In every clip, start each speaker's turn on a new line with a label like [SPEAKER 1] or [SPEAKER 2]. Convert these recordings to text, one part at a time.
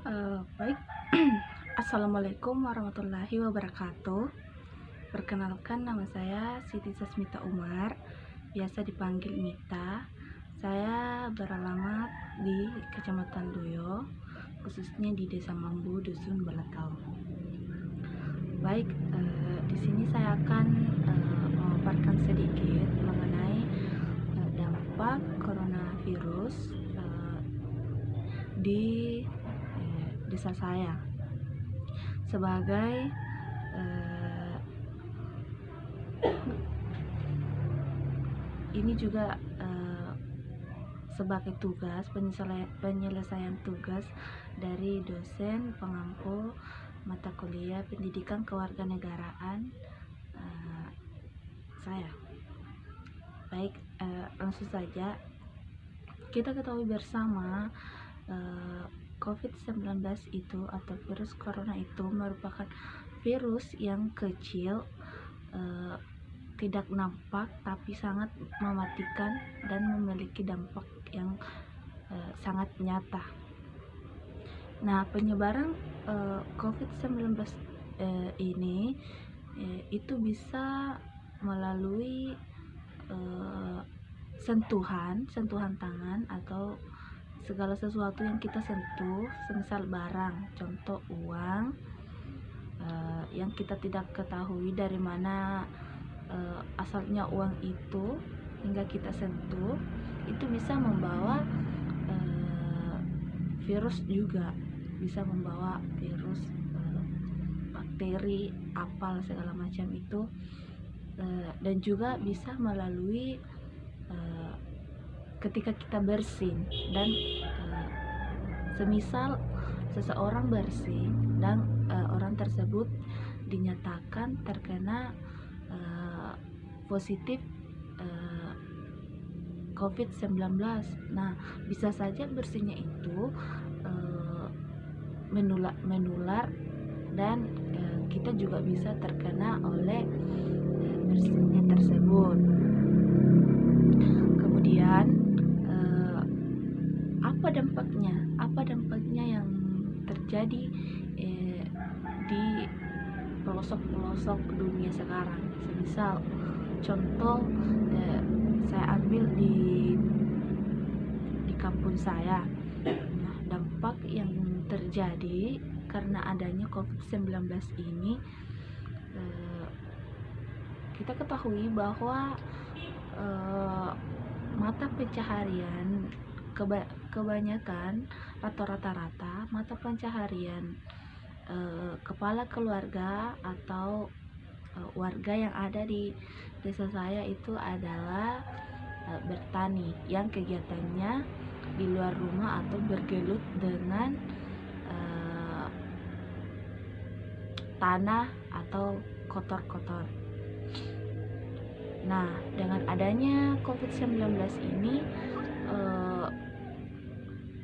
[SPEAKER 1] Baik, Assalamualaikum warahmatullahi wabarakatuh. Perkenalkan, nama saya Siti Sasmita Umar, biasa dipanggil Mita. Saya beralamat di Kecamatan Luyo, khususnya di Desa Mambu, Dusun Balatau. Baik, di sini saya akan memaparkan sedikit mengenai dampak coronavirus di desa saya. Sebagai ini juga sebagai tugas penyelesaian tugas dari dosen pengampu mata kuliah pendidikan kewarganegaraan saya. Baik, langsung saja. Kita ketahui bersama COVID-19 itu atau virus corona itu merupakan virus yang kecil, tidak nampak tapi sangat mematikan dan memiliki dampak yang sangat nyata. Nah, penyebaran COVID-19 ini itu bisa melalui sentuhan tangan atau segala sesuatu yang kita sentuh, semisal barang, contoh uang yang kita tidak ketahui dari mana asalnya uang itu hingga kita sentuh, itu bisa membawa virus juga, bisa membawa virus, bakteri, apal segala macam itu, dan juga bisa melalui ketika kita bersin dan semisal seseorang bersin dan orang tersebut dinyatakan terkena positif COVID-19. Nah, bisa saja bersinnya itu menular dan kita juga bisa terkena oleh bersinnya tersebut. Kemudian apa dampaknya yang terjadi di pelosok-pelosok dunia sekarang. Semisal contoh saya ambil di kampung saya. Nah, dampak yang terjadi karena adanya COVID-19 ini, kita ketahui bahwa mata pencaharian kebanyakan atau rata-rata mata pencaharian kepala keluarga atau warga yang ada di desa saya itu adalah bertani, yang kegiatannya di luar rumah atau bergelut dengan tanah atau kotor-kotor. Nah, dengan adanya COVID-19 ini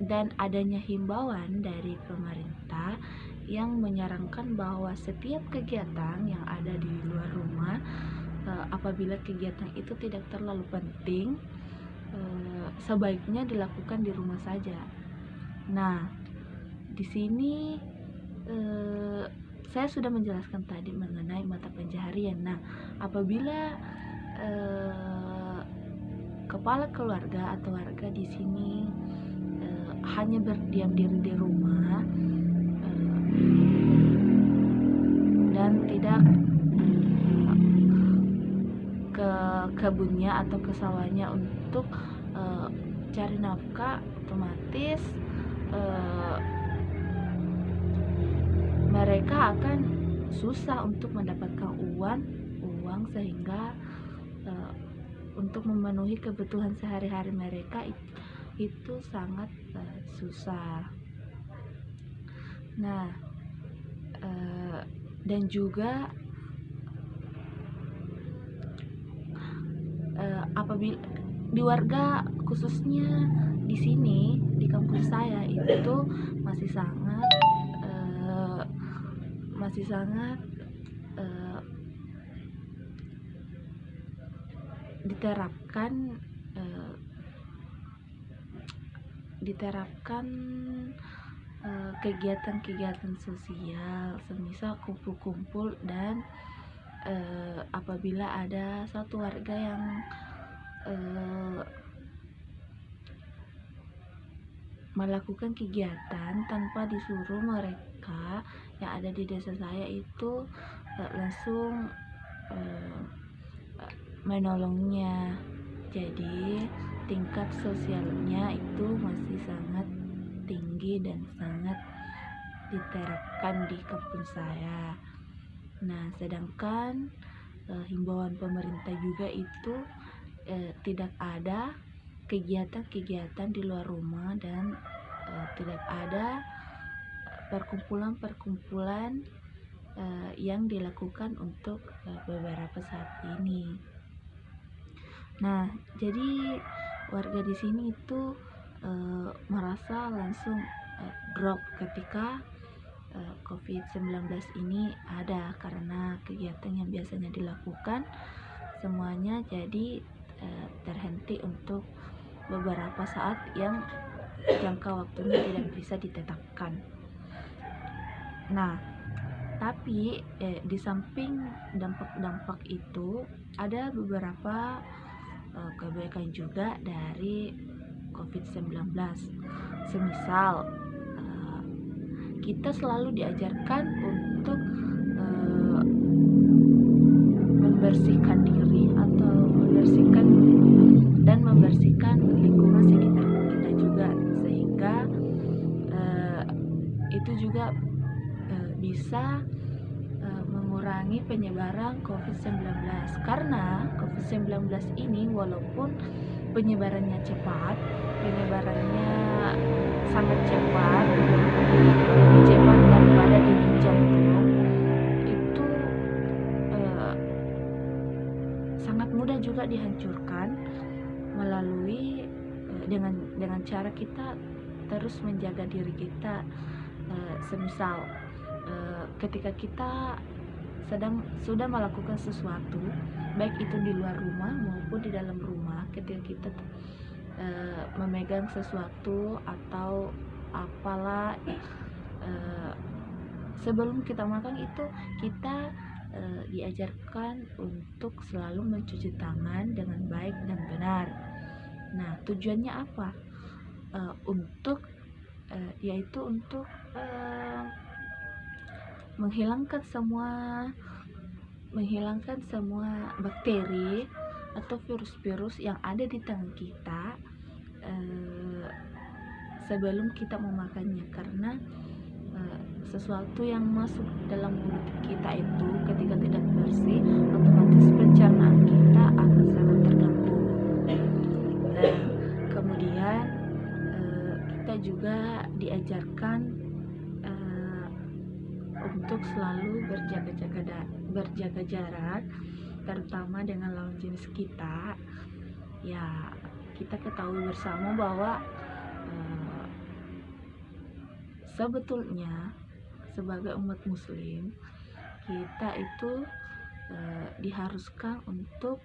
[SPEAKER 1] dan adanya himbauan dari pemerintah yang menyarankan bahwa setiap kegiatan yang ada di luar rumah, apabila kegiatan itu tidak terlalu penting, sebaiknya dilakukan di rumah saja. Nah, di sini saya sudah menjelaskan tadi mengenai mata pencaharian. Nah, apabila kepala keluarga atau warga di sini hanya berdiam diri di rumah dan tidak ke kebunnya atau ke sawahnya untuk cari nafkah, otomatis mereka akan susah untuk mendapatkan uang sehingga untuk memenuhi kebutuhan sehari-hari mereka itu sangat susah. Nah, dan juga apabila di warga, khususnya di sini di kampus saya, itu masih sangat diterapkan kegiatan-kegiatan sosial, semisal kumpul-kumpul dan apabila ada satu warga yang melakukan kegiatan tanpa disuruh, mereka yang ada di desa saya itu langsung menolongnya. Jadi tingkat sosialnya itu masih sangat tinggi dan sangat diterapkan di kampung saya. Nah, sedangkan himbauan pemerintah juga itu tidak ada kegiatan-kegiatan di luar rumah dan tidak ada perkumpulan-perkumpulan yang dilakukan untuk beberapa saat ini. Nah, jadi warga di sini itu merasa langsung drop ketika COVID-19 ini ada, karena kegiatan yang biasanya dilakukan semuanya jadi terhenti untuk beberapa saat yang jangka waktunya tidak bisa ditetapkan. Nah, tapi di samping dampak-dampak itu ada beberapa kebaikan juga dari COVID-19. Semisal kita selalu diajarkan untuk membersihkan diri atau membersihkan lingkungan sekitar kita juga, sehingga itu juga bisa mengurangi penyebaran COVID-19. Karena COVID-19 ini walaupun penyebarannya sangat cepat, lebih cepat daripada denyut jantung, itu sangat mudah juga dihancurkan melalui dengan cara kita terus menjaga diri kita. Semisal ketika kita sudah melakukan sesuatu, baik itu di luar rumah maupun di dalam rumah, ketika kita memegang sesuatu atau apalah, sebelum kita makan itu kita diajarkan untuk selalu mencuci tangan dengan baik dan benar. Nah, tujuannya apa? Yaitu untuk menghilangkan semua bakteri atau virus-virus yang ada di tangan kita sebelum kita memakannya. Karena sesuatu yang masuk dalam mulut kita itu ketika tidak bersih, otomatis pencernaan kita akan sangat terganggu. Nah, kemudian kita juga diajarkan untuk selalu berjaga jarak, terutama dengan lawan jenis kita. Ya, kita ketahui bersama bahwa sebetulnya sebagai umat muslim, kita itu diharuskan untuk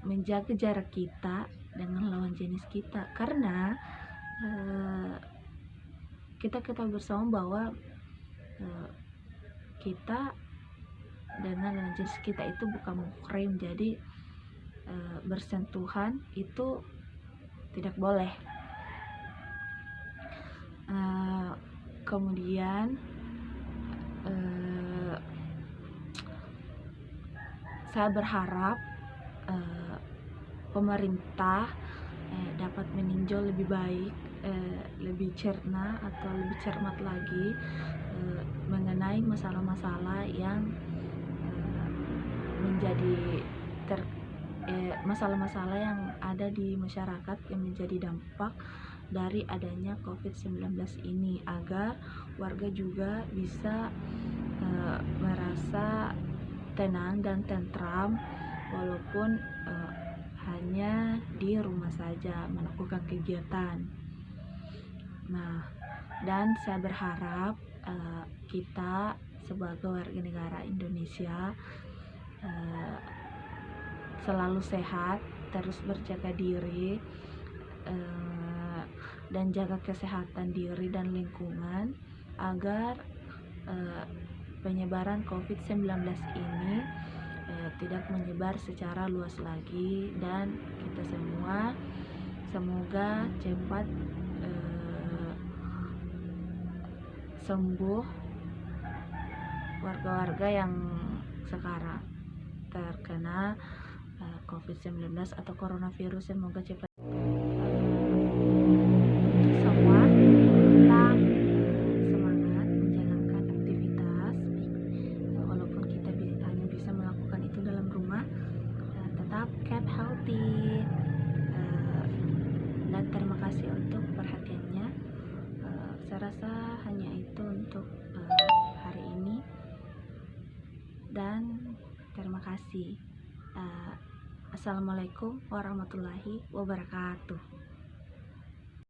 [SPEAKER 1] menjaga jarak kita dengan lawan jenis kita, karena kita ketahui bersama bahwa kita dengan lawan jenis kita itu bukan muhrim, jadi bersentuhan itu tidak boleh. Kemudian saya berharap pemerintah dapat meninjau lebih baik, lebih cermat lagi mengenai masalah-masalah yang masalah-masalah yang ada di masyarakat yang menjadi dampak dari adanya COVID-19 ini, agar warga juga bisa merasa tenang dan tentram walaupun hanya di rumah saja melakukan kegiatan. Nah, dan saya berharap kita sebagai warga negara Indonesia selalu sehat, terus berjaga diri, dan jaga kesehatan diri dan lingkungan agar penyebaran COVID-19 ini tidak menyebar secara luas lagi, dan kita semua semoga cepat sembuh warga-warga yang sekarang terkena COVID-19 atau coronavirus. Semoga cepat. Untuk semua tetap semangat menjalankan aktivitas, walaupun kita hanya bisa melakukan itu dalam rumah. Tetap keep healthy, dan terima kasih untuk perhatiannya. Saya rasa hanya itu untuk hari ini, dan terima kasih. Assalamualaikum warahmatullahi wabarakatuh.